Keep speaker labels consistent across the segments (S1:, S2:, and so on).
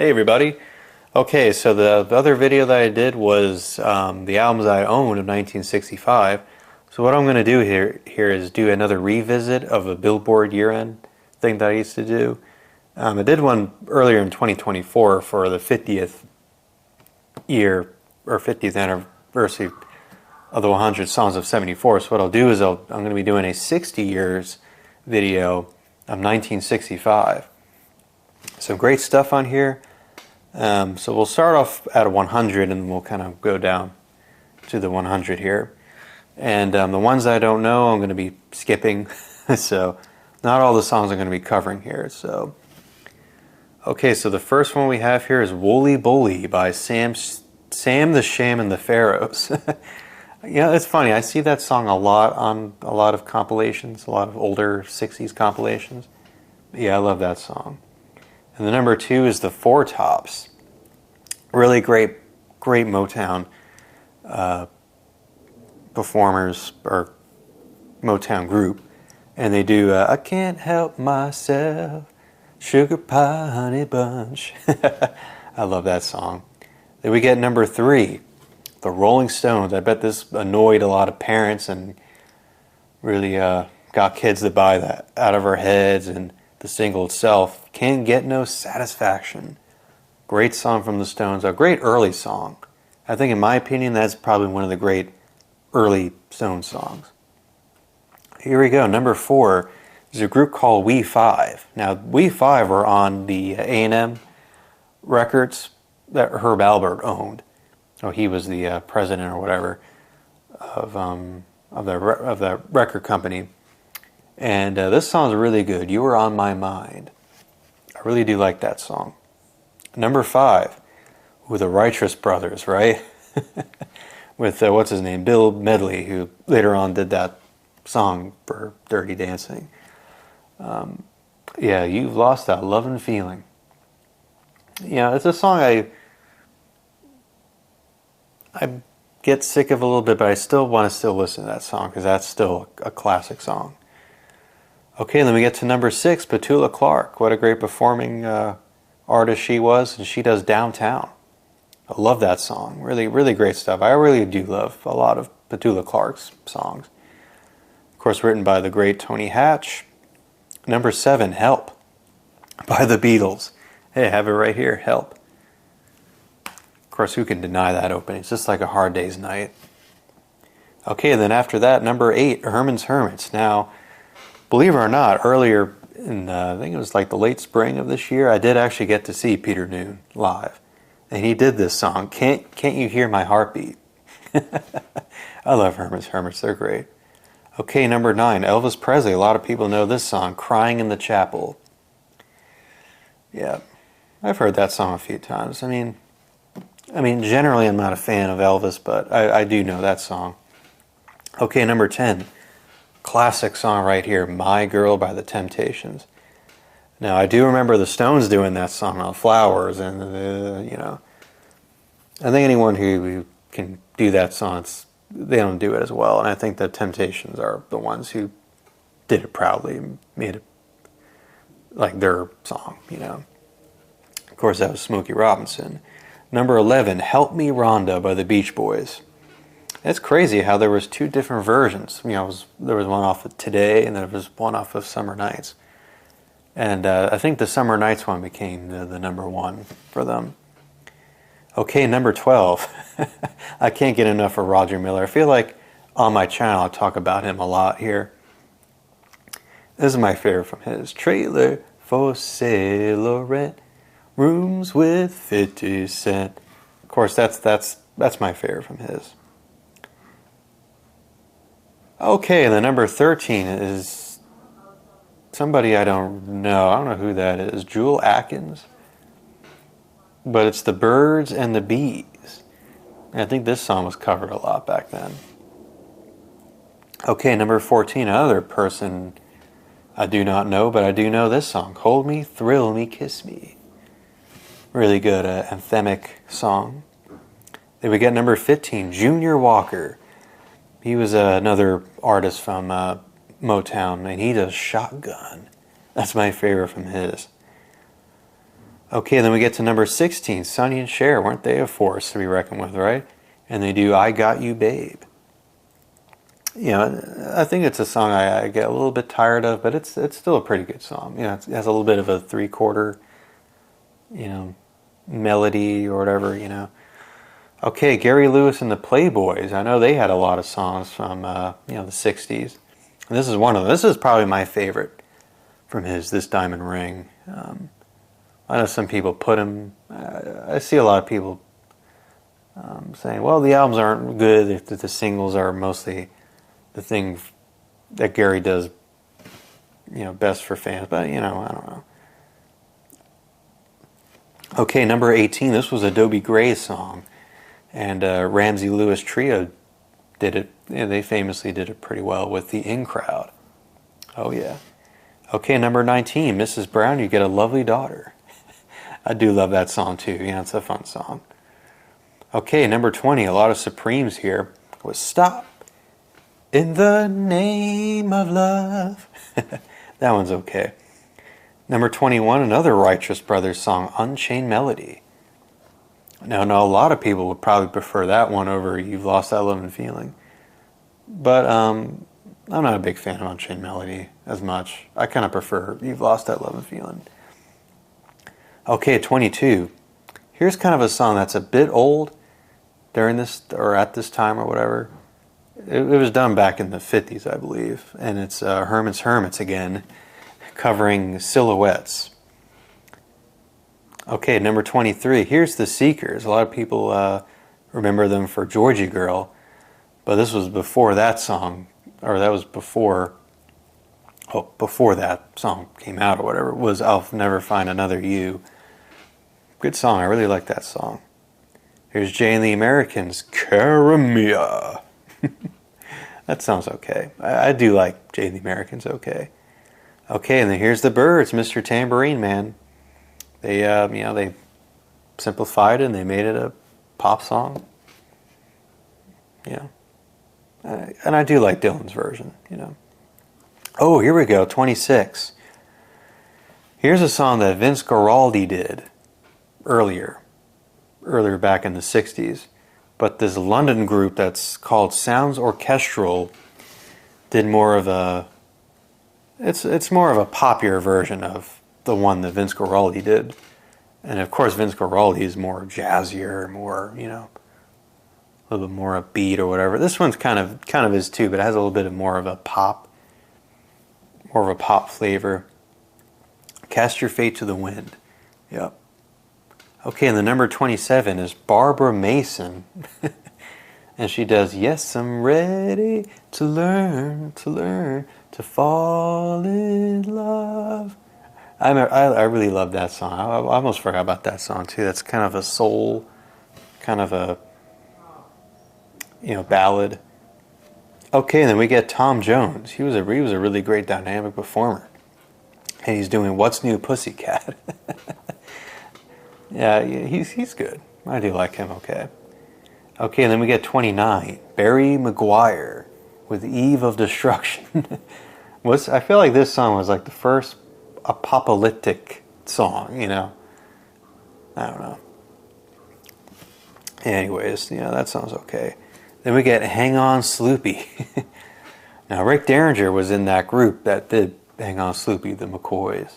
S1: Hey everybody. Okay, so the other video that I did was the albums I owned of 1965. So what I'm going to do here is do another revisit of a Billboard year-end thing that I used to do. I did one earlier in 2024 for the 50th year or 50th anniversary of the 100 Songs of 74. So what I'll do is I'm going to be doing a 60 years video of 1965. Some great stuff on here. So we'll start off at a 100 and we'll kind of go down to the 100 here. And the ones I don't know I'm going to be skipping. So not all the songs I'm going to be covering here. So okay, so the first one we have here is Wooly Bully by Sam the Sham and the Pharaohs. Yeah, it's funny. I see that song a lot on a lot of compilations, a lot of older 60s compilations. Yeah, I love that song. And the number 2 is the Four Tops. Really great Motown performers or Motown group. And they do I Can't Help Myself, Sugar Pie Honey Bunch. I love that song. Then we get number 3, the Rolling Stones. I bet this annoyed a lot of parents and really got kids to buy that out of our heads. And the single itself, Can't Get No Satisfaction. Great song from the Stones, a great early song. I think in my opinion that's probably one of the great early Stones songs. Here we go, number 4 is a group called We Five. Now We Five were on the A&M records that Herb Albert owned. Oh, he was the president or whatever of the record company. And this song is really good. You Were On My Mind. I really do like that song. Number 5, with the Righteous Brothers, right? With, what's his name? Bill Medley, who later on did that song for Dirty Dancing. Yeah, You've Lost That Lovin' Feeling. Yeah, it's a song I get sick of a little bit, but I still want to listen to that song because that's still a classic song. Okay, then we get to number 6, Petula Clark. What a great performing artist she was, and she does Downtown. I love that song. Really, really great stuff. I really do love a lot of Petula Clark's songs. Of course, written by the great Tony Hatch. Number 7, Help by the Beatles. Hey, I have it right here, Help. Of course, who can deny that opening? It's just like A Hard Day's Night. Okay, then after that, number 8, Herman's Hermits. Now, believe it or not, earlier in, I think it was like the late spring of this year, I did actually get to see Peter Noone live. And he did this song, Can't You Hear My Heartbeat? I love Herman's Hermits, they're great. Okay, number 9, Elvis Presley. A lot of people know this song, Crying in the Chapel. Yeah, I've heard that song a few times. I mean, generally I'm not a fan of Elvis, but I do know that song. Okay, number 10. Classic song right here, My Girl by the Temptations. Now, I do remember the Stones doing that song on Flowers, and, you know, I think anyone who can do that song, they don't do it as well, and I think the Temptations are the ones who did it proudly and made it like their song, you know. Of course, that was Smokey Robinson. Number 11, Help Me Rhonda by the Beach Boys. It's crazy how there was 2 different versions. You know, there was one off of Today, and there was one off of Summer Nights. And I think the Summer Nights one became the number 1 for them. Okay, number 12. I can't get enough of Roger Miller. I feel like on my channel I talk about him a lot here. This is my favorite from his. Trailer for sale or rent, rooms with 50 cents. Of course, that's my favorite from his. Okay, and the number 13 is somebody I don't know. I don't know who that is. Jewel Atkins. But it's The Birds and the Bees. And I think this song was covered a lot back then. Okay, number 14, another person I do not know, but I do know this song. Hold Me, Thrill Me, Kiss Me. Really good anthemic song. Then we get number 15, Junior Walker. He was another artist from Motown, and he does Shotgun. That's my favorite from his. Okay, then we get to number 16. Sonny and Cher, weren't they a force to be reckoned with, right? And they do I Got You, Babe. You know, I think it's a song I get a little bit tired of, but it's still a pretty good song. You know, it has a little bit of a three-quarter, you know, melody or whatever, you know. Okay, Gary Lewis and the Playboys. I know they had a lot of songs from, you know, the 60s. And this is one of them. This is probably my favorite from This Diamond Ring. I know some people put him, I see a lot of people saying, well, the albums aren't good if the singles are mostly the thing that Gary does, you know, best for fans. But, you know, I don't know. Okay, number 18. This was a Dobie Gray's song. And Ramsey Lewis Trio did it. You know, they famously did it pretty well with the In Crowd. Oh, yeah. Okay, number 19. Mrs. Brown, You Get a Lovely Daughter. I do love that song, too. You know, it's a fun song. Okay, number 20. A lot of Supremes here. Was Stop in the Name of Love. That one's okay. Number 21, another Righteous Brothers song, Unchained Melody. Now, a lot of people would probably prefer that one over You've Lost That Love and Feeling. But I'm not a big fan of Unchained Melody as much. I kind of prefer You've Lost That Love and Feeling. Okay, 22. Here's kind of a song that's a bit old during this, or at this time or whatever. It was done back in the 50s, I believe. And it's Herman's Hermits again, covering Silhouettes. Okay, number 23. Here's The Seekers. A lot of people remember them for Georgie Girl. But this was before that song, or that was before that song came out or whatever. It was I'll Never Find Another You. Good song. I really like that song. Here's Jay and the Americans, Caramia. That sounds okay. I do like Jay and the Americans okay. Okay, and then here's the Byrds, Mr. Tambourine Man. They, you know, they simplified it and they made it a pop song. You know, and I do like Dylan's version. You know. Oh, here we go, 26. Here's a song that Vince Guaraldi did earlier back in the 60s. But this London group that's called Sounds Orchestral did more of a... It's more of a poppier version of the one that Vince Guaraldi did. And of course Vince Guaraldi is more jazzier, more, you know, a little bit more upbeat or whatever. This one's kind of is too, but it has a little bit of more of a pop flavor. Cast Your Fate to the Wind. Yep. Okay, and the number 27 is Barbara Mason. And she does, Yes, I'm ready to learn, to fall in love. I really love that song. I almost forgot about that song, too. That's kind of a soul, kind of a, you know, ballad. Okay, and then we get Tom Jones. He was a really great dynamic performer. And he's doing What's New Pussycat. Yeah, he's good. I do like him, okay. Okay, and then we get 29. Barry Maguire with Eve of Destruction. I feel like this song was like the first apocalyptic song, you know. I don't know. Anyways, you know, that sounds okay. Then we get Hang On Sloopy. Now, Rick Derringer was in that group that did Hang On Sloopy, the McCoys.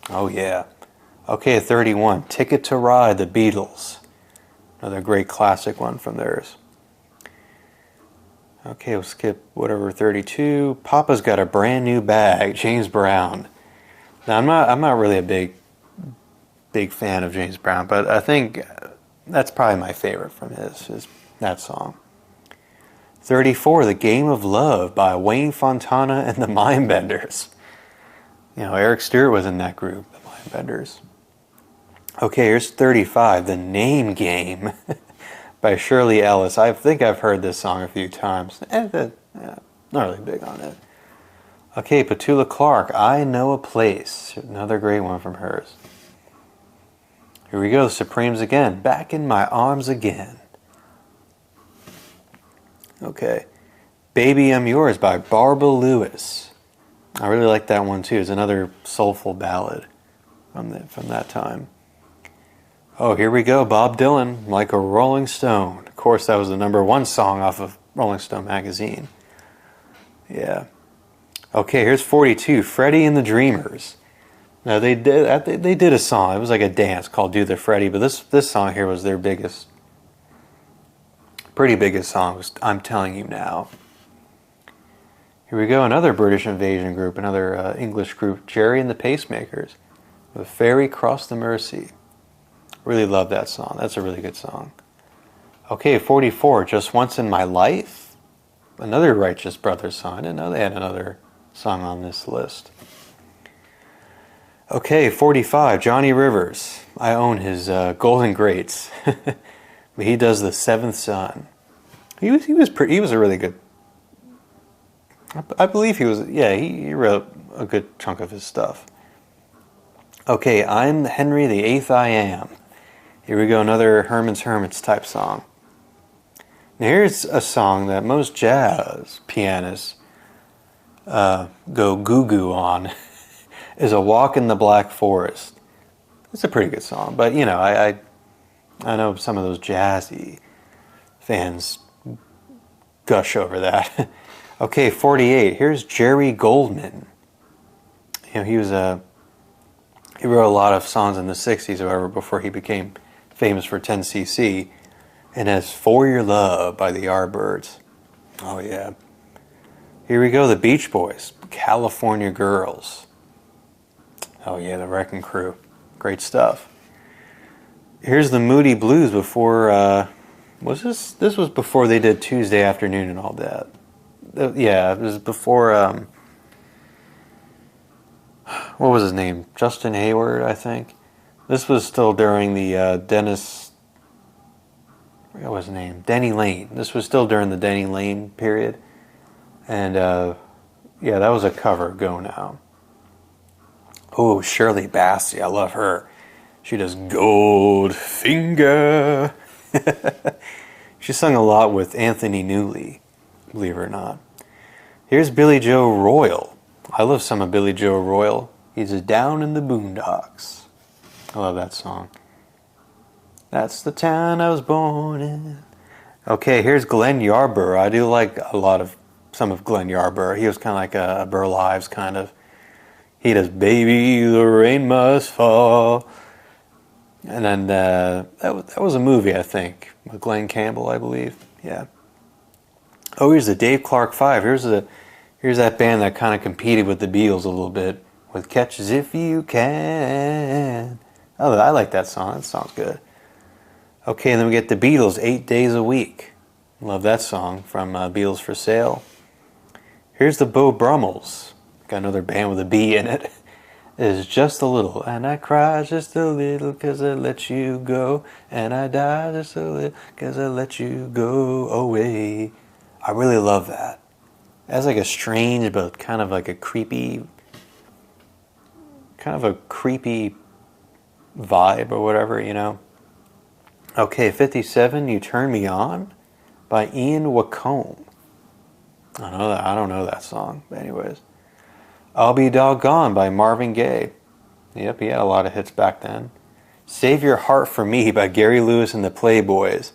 S1: Oh, yeah. Okay, 31. Ticket to Ride, the Beatles. Another great classic one from theirs. Okay, we'll skip whatever, 32. Papa's Got a Brand New Bag, James Brown. Now, I'm not really a big fan of James Brown, but I think that's probably my favorite from that song. 34, The Game of Love by Wayne Fontana and the Mindbenders. You know, Eric Stewart was in that group, the Mindbenders. Okay, here's 35, The Name Game by Shirley Ellis. I think I've heard this song a few times. Not really big on it. Okay, Petula Clark, I Know a Place. Another great one from hers. Here we go, Supremes again. Back in My Arms Again. Okay. Baby I'm Yours by Barbara Lewis. I really like that one too. It's another soulful ballad from that time. Oh, here we go. Bob Dylan, Like a Rolling Stone. Of course, that was the #1 song off of Rolling Stone magazine. Yeah. Okay, here's 42. Freddie and the Dreamers. Now they did a song. It was like a dance called "Do the Freddie," but this song here was their pretty biggest song. Was "I'm Telling You Now." Here we go. Another British invasion group, another English group, Jerry and the Pacemakers, with "Ferry Cross the Mersey." Really love that song. That's a really good song. Okay, 44. Just Once in My Life. Another Righteous Brothers song. I didn't know they had another song on this list. Okay, 45. Johnny Rivers. I own his Golden Greats. But he does The Seventh Son. He was a really good. I believe he was. Yeah, he wrote a good chunk of his stuff. Okay, I'm Henry VIII. I Am. Here we go, another Herman's Hermits type song. Now here's a song that most jazz pianists go goo-goo on. Is A Walk in the Black Forest. It's a pretty good song, but you know, I know some of those jazzy fans gush over that. Okay, 48. Here's Jerry Goldman. You know, he wrote a lot of songs in the 60s, however, before he became famous for 10cc. And as For Your Love by the Yardbirds. Oh yeah. Here we go, the Beach Boys, California Girls. Oh yeah, the Wrecking Crew. Great stuff. Here's the Moody Blues before, this was before they did Tuesday Afternoon and all that. Yeah, it was before, what was his name? Justin Hayward, I think. This was still during the what was his name? Denny Lane. This was still during the Denny Lane period. And, yeah, that was a cover, Go Now. Oh, Shirley Bassey, I love her. She does Goldfinger. She sung a lot with Anthony Newley, believe it or not. Here's Billy Joe Royal. I love some of Billy Joe Royal. He's Down in the Boondocks. I love that song. That's the town I was born in. Okay, here's Glenn Yarborough. I do like some of Glenn Yarborough. He was kind of like a Burl Ives kind of. He does Baby, the Rain Must Fall. And then that was a movie, I think, with Glenn Campbell, I believe. Yeah. Oh, here's the Dave Clark Five. Here's that band that kind of competed with the Beatles a little bit with Catch As If You Can. Oh, I like that song. That song's good. Okay, and then we get the Beatles, 8 Days a Week. Love that song from Beatles for Sale. Here's the Beau Brummels. Got another band with a B in it. Is Just a Little. And I cry just a little because I let you go. And I die just a little because I let you go away. I really love that. It has like a strange but kind of a creepy vibe or whatever, you know. Okay, 57, You Turn Me On by Ian Wacombe. I don't know that song, but anyways. I'll Be Doggone by Marvin Gaye. Yep, he had a lot of hits back then. Save Your Heart for Me by Gary Lewis and the Playboys.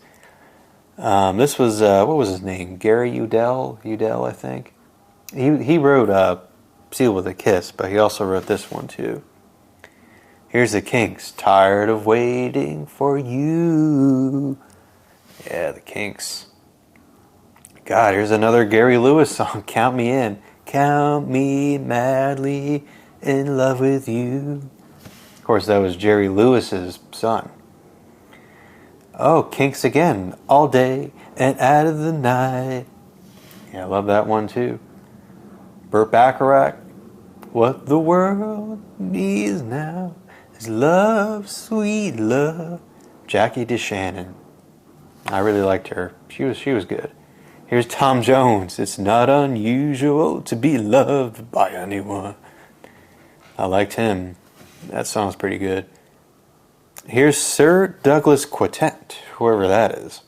S1: This was, what was his name? Gary Udell, I think. He wrote Seal with a Kiss, but he also wrote this one too. Here's the Kinks, Tired of Waiting for You. Yeah, the Kinks. God, here's another Gary Lewis song, Count Me In. Count me madly in love with you. Of course, that was Jerry Lewis's son. Oh, Kinks again, All Day and Out of the Night. Yeah, I love that one too. Burt Bacharach, What the World Needs Now is Love, Sweet Love. Jackie DeShannon. I really liked her. She was good. Here's Tom Jones. It's not unusual to be loved by anyone. I liked him. That song's pretty good. Here's Sir Douglas Quartet, whoever that is.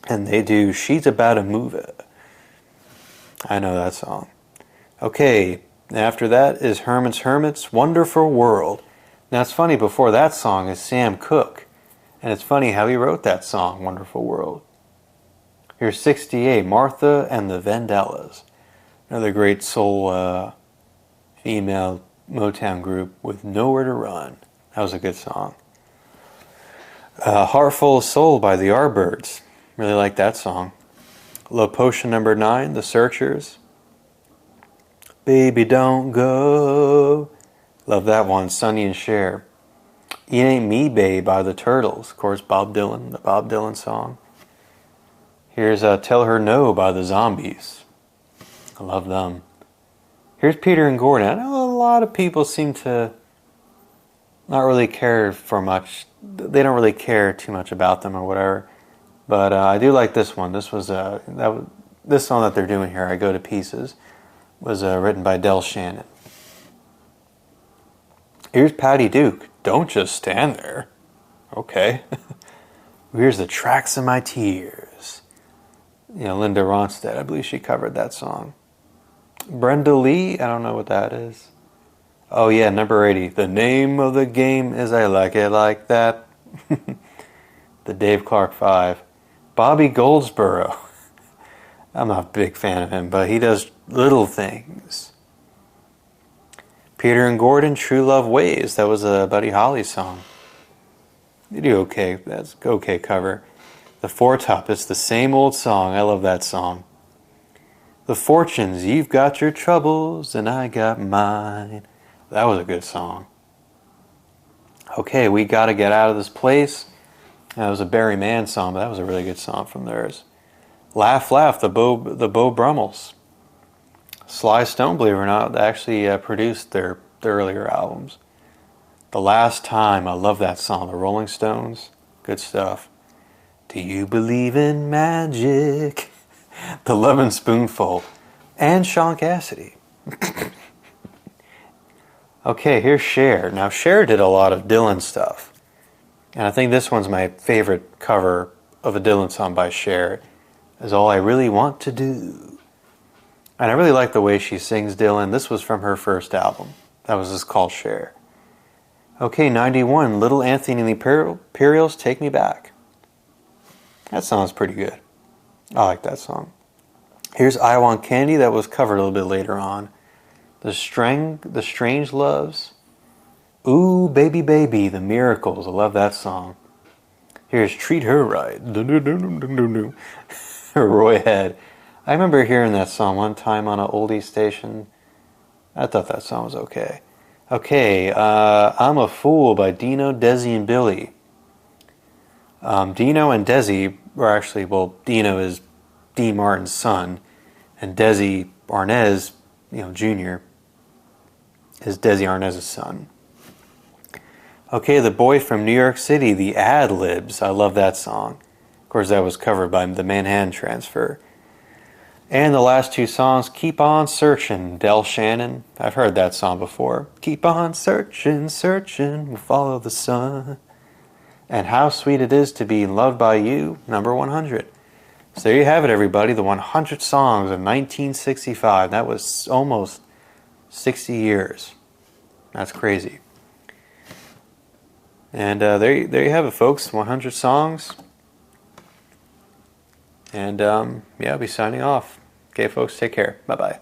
S1: And they do She's About to Move It. I know that song. Okay, after that is Herman's Hermits, Wonderful World. Now it's funny, before that song is Sam Cooke. And it's funny how he wrote that song, Wonderful World. Here's 68, Martha and the Vandellas. Another great soul female Motown group with Nowhere to Run. That was a good song. Heart Full of Soul by the Yardbirds. Really like that song. Love Potion number 9, The Searchers. Baby Don't Go. Love that one, Sonny and Cher. It Ain't Me, Babe by the Turtles. Of course, Bob Dylan, the Bob Dylan song. Here's Tell Her No by the Zombies. I love them. Here's Peter and Gordon. I know a lot of people seem to not really care for much. They don't really care too much about them or whatever. But I do like this one. This song that they're doing here, I Go to Pieces, was written by Del Shannon. Here's Patty Duke. Don't just stand there. Okay. Here's The Tracks of My Tears. Linda Ronstadt, I believe she covered that song. Brenda Lee, I don't know what that is. Oh yeah, number 80. The name of the game is I Like It Like That. The Dave Clark 5. Bobby Goldsboro. I'm not a big fan of him, but he does Little Things. Peter and Gordon, True Love Ways. That was a Buddy Holly song. You do okay. That's okay cover. The Four Top, it's the same old song. I love that song. The Fortunes, You've Got Your Troubles and I Got Mine. That was a good song. Okay, We Gotta Get Out of This Place. That was a Barry Mann song, but that was a really good song from theirs. Laugh, Laugh, the Beau Brummels. Sly Stone, believe it or not, actually produced their earlier albums. The Last Time, I love that song. The Rolling Stones, good stuff. Do You Believe in Magic? The Lovin' Spoonful, and Sean Cassidy. Okay, here's Cher. Now, Cher did a lot of Dylan stuff. And I think this one's my favorite cover of a Dylan song by Cher, is All I Really Want to Do. And I really like the way she sings Dylan. This was from her first album. That was just called Cher. Okay, 91, Little Anthony and the Imperials, Take Me Back. That song's pretty good. I like that song. Here's I Want Candy, that was covered a little bit later on. The Strange Loves. Ooh, Baby Baby, The Miracles. I love that song. Here's Treat Her Right. Roy Head. I remember hearing that song one time on an oldie station. I thought that song was okay. Okay, I'm a Fool by Dino, Desi, and Billy. Dino and Desi were actually, well, Dino is Dean Martin's son, and Desi Arnaz, Jr., is Desi Arnaz's son. Okay, The Boy from New York City, the Ad-Libs. I love that song. Of course, that was covered by the Manhattan Transfer. And the last two songs, Keep On Searching, Del Shannon. I've heard that song before. Keep on searching, searching, we'll follow the sun. And How Sweet It Is to Be Loved by You, number 100. So there you have it, everybody. The 100 songs of 1965. That was almost 60 years. That's crazy. And there you have it, folks. 100 songs. And yeah, I'll be signing off. Okay, folks, take care. Bye-bye.